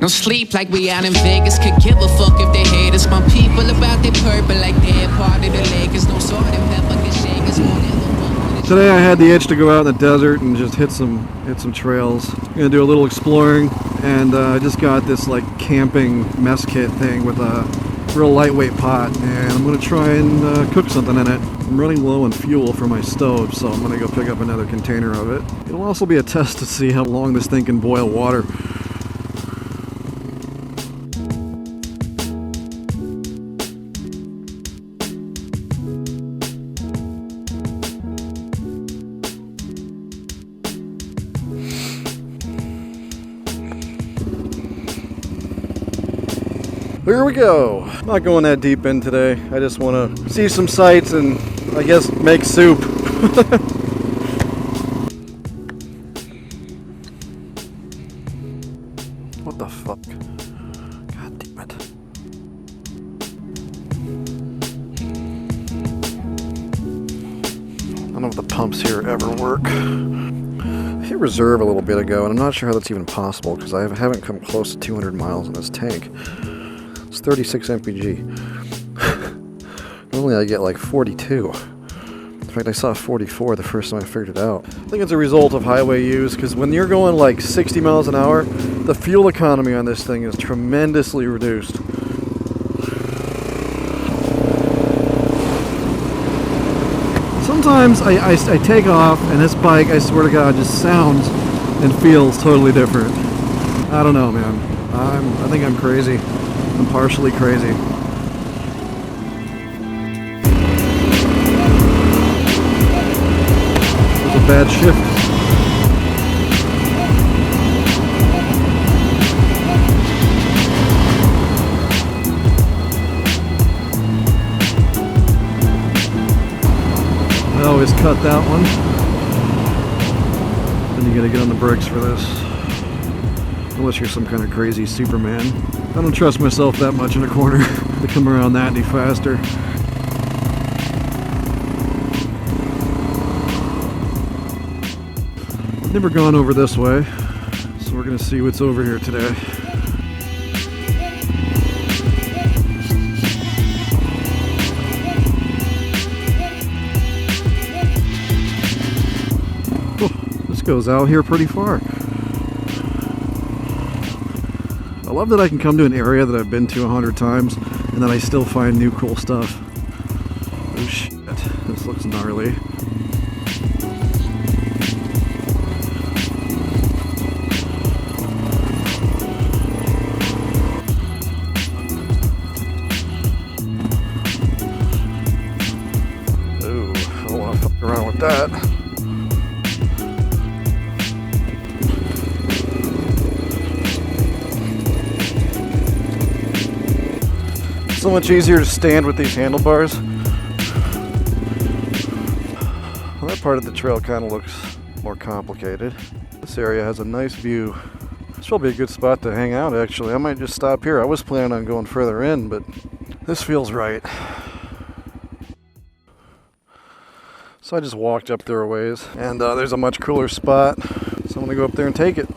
don't sleep like we out in Vegas. Could give a fuck if they hate us. My people about their purple like they're part of the Lakers. No salt and pepper can shake us. Today I had the itch to go out in the desert and just hit some trails. I'm gonna do a little exploring, and I just got this like camping mess kit thing with a real lightweight pot, and I'm gonna try and cook something in it. I'm running low on fuel for my stove, so I'm gonna go pick up another container of it. It'll also be a test to see how long this thing can boil water. Here we go. I'm not going that deep in today. I just want to see some sights and I guess make soup. What the fuck? God damn it. I don't know if the pumps here ever work. I hit reserve a little bit ago, and I'm not sure how that's even possible because I haven't come close to 200 miles in this tank. It's 36 mpg. Normally I get like 42. In fact, I saw 44 the first time I figured it out. I think it's a result of highway use, because when you're going like 60 miles an hour, the fuel economy on this thing is tremendously reduced. Sometimes I take off and this bike, I swear to God, just sounds and feels totally different. I don't know, man. I think I'm crazy. I'm partially crazy. It was a bad shift. I always cut that one. Then you gotta get on the brakes for this. Unless you're some kind of crazy Superman. I don't trust myself that much in a corner to come around that any faster. I've never gone over this way, so we're gonna see what's over here today. Oh, this goes out here pretty far. I love that I can come to an area that I've been to 100 times and then I still find new cool stuff. Oh shit, this looks gnarly. Ooh, I don't want to fuck around with that. So much easier to stand with these handlebars. Well, that part of the trail kind of looks more complicated. This area has a nice view. This will be a good spot to hang out, actually. I might just stop here. I was planning on going further in, but this feels right. So I just walked up there a ways, and there's a much cooler spot. So I'm gonna go up there and take it.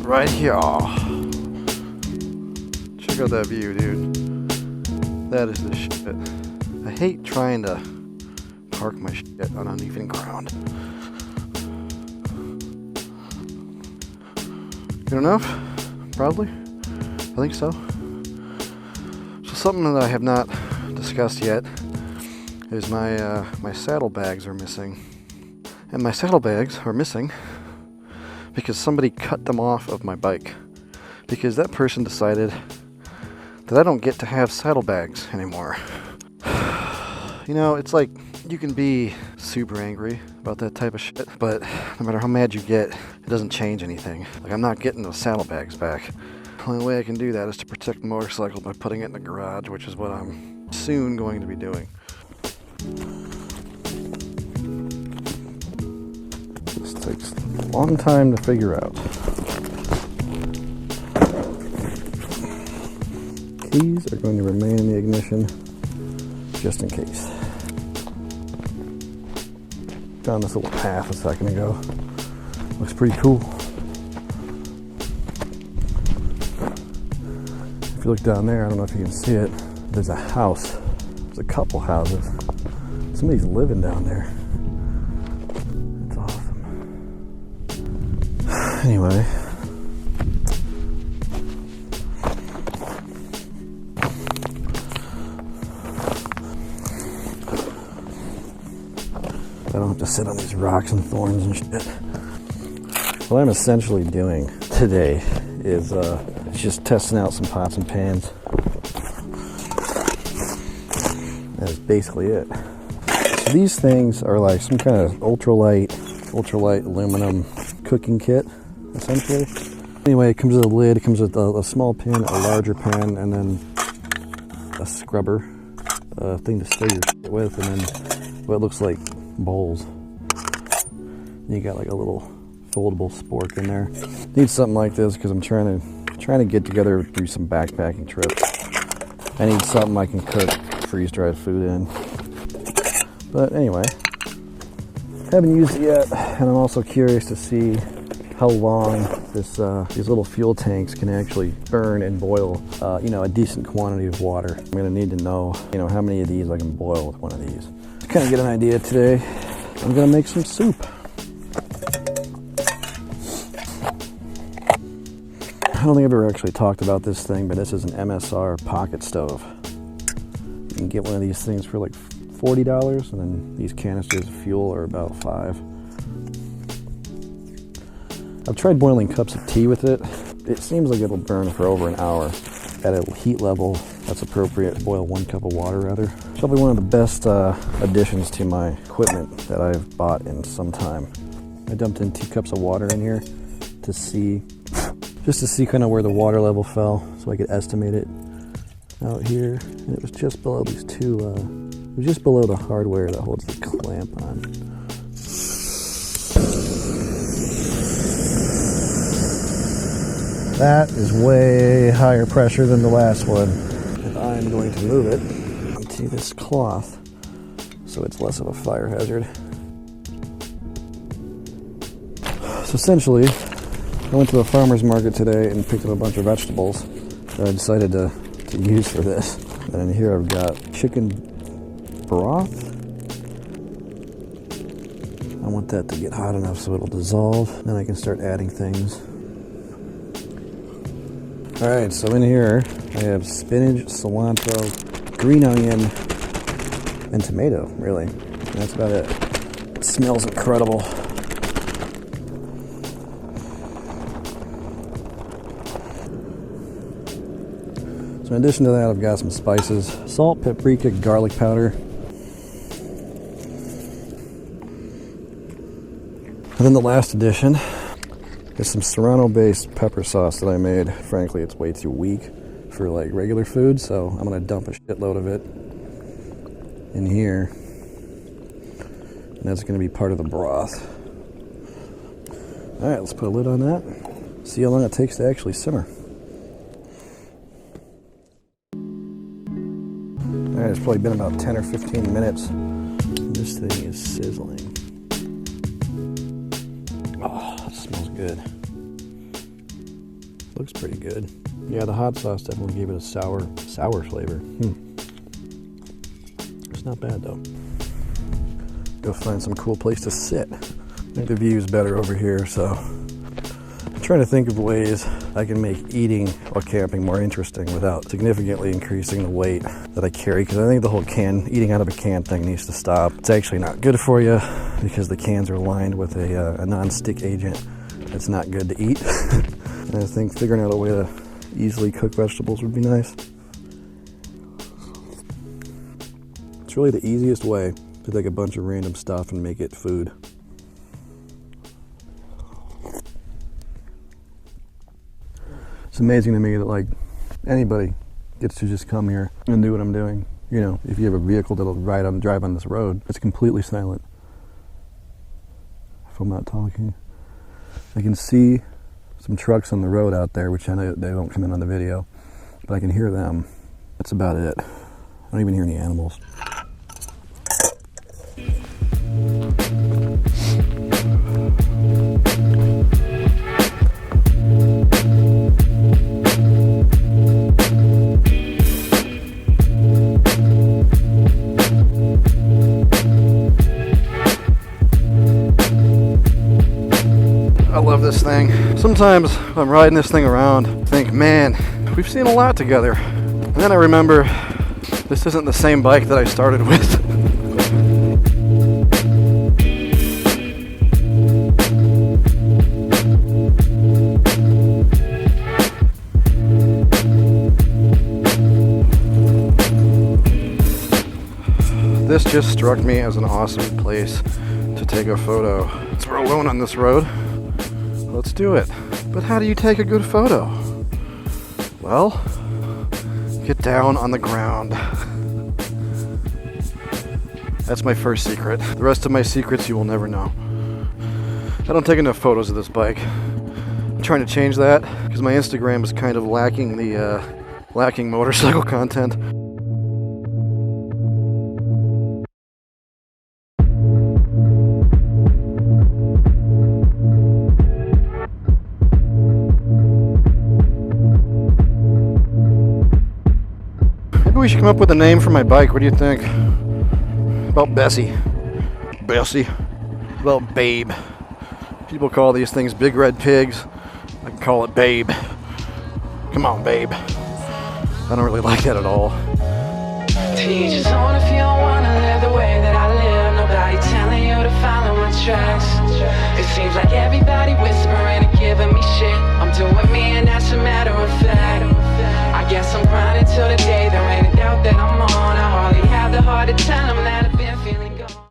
Right here. Check out that view, dude. That is the shit. I hate trying to park my shit on uneven ground. Good enough? Probably. I think so. So something that I have not discussed yet is my saddlebags are missing. And my saddlebags are missing because somebody cut them off of my bike. Because that person decided that I don't get to have saddlebags anymore. You know, it's like you can be super angry about that type of shit, but no matter how mad you get, it doesn't change anything. Like, I'm not getting those saddlebags back. The only way I can do that is to protect the motorcycle by putting it in the garage, which is what I'm soon going to be doing. This takes a long time to figure out. These are going to remain in the ignition just in case. Found this little path a second ago. Looks pretty cool. If you look down there, I don't know if you can see it, there's a house. There's a couple houses. Somebody's living down there. It's awesome. Anyway. I don't have to sit on these rocks and thorns and shit. What I'm essentially doing today is just testing out some pots and pans. That's basically it. So these things are like some kind of ultralight aluminum cooking kit, essentially. Anyway, it comes with a lid, it comes with a small pan, a larger pan, and then a scrubber, thing to stir your shit with, and then what looks like bowls. And you got like a little foldable spork in there. Need something like this because I'm trying to get together do some backpacking trips. I need something I can cook freeze-dried food in. But anyway, haven't used it yet, and I'm also curious to see how long these little fuel tanks can actually burn and boil, a decent quantity of water. I'm gonna need to know, how many of these I can boil with one of these. To kind of get an idea today, I'm gonna make some soup. I don't think I've ever actually talked about this thing, but this is an MSR pocket stove. You can get one of these things for like $40, and then these canisters of fuel are about $5. I've tried boiling cups of tea with it. It seems like it'll burn for over an hour at a heat level that's appropriate to boil 1 cup of water, rather. It's probably one of the best additions to my equipment that I've bought in some time. I dumped in 2 cups of water in here to see, just to see kind of where the water level fell, so I could estimate it out here. And it was just below these two, it was just below the hardware that holds the clamp on. That is way higher pressure than the last one. And I'm going to move it onto this cloth so it's less of a fire hazard. So essentially, I went to the farmer's market today and picked up a bunch of vegetables that I decided to use for this. And in here I've got chicken broth. I want that to get hot enough so it'll dissolve. Then I can start adding things. Alright, so in here I have spinach, cilantro, green onion, and tomato, really. And that's about it. It smells incredible. So in addition to that, I've got some spices. Salt, paprika, garlic powder. And then the last addition is some Serrano-based pepper sauce that I made. Frankly, it's way too weak for like regular food, so I'm gonna dump a shitload of it in here. And that's gonna be part of the broth. All right, let's put a lid on that. See how long it takes to actually simmer. All right, it's probably been about 10 or 15 minutes. This thing is sizzling. Oh, it smells good. Looks pretty good. Yeah, the hot sauce definitely gave it a sour flavor. It's not bad though. Go find some cool place to sit. I think the view is better over here, so I'm trying to think of ways I can make eating while camping more interesting without significantly increasing the weight that I carry, because I think the whole eating out of a can thing needs to stop. It's actually not good for you because the cans are lined with a non-stick agent that's not good to eat. And I think figuring out a way to easily cook vegetables would be nice. It's really the easiest way to take a bunch of random stuff and make it food. It's amazing to me that like anybody gets to just come here and do what I'm doing. If you have a vehicle that'll drive on this road, it's completely silent. If I'm not talking, I can see some trucks on the road out there, which I know they don't come in on the video, but I can hear them. That's about it. I don't even hear any animals. I love this thing. Sometimes when I'm riding this thing around, I think, man, we've seen a lot together. And then I remember, this isn't the same bike that I started with. This just struck me as an awesome place to take a photo. Since we're alone on this road, let's do it. But how do you take a good photo? Well, get down on the ground. That's my first secret. The rest of my secrets you will never know. I don't take enough photos of this bike. I'm trying to change that because my Instagram is kind of lacking the lacking motorcycle content. Maybe we should come up with a name for my bike. What do you think? About Bessie. Bessie. About Babe. People call these things big red pigs. I can call it Babe. Come on, Babe. I don't really like that at all. To each his own if you don't wanna live the way that I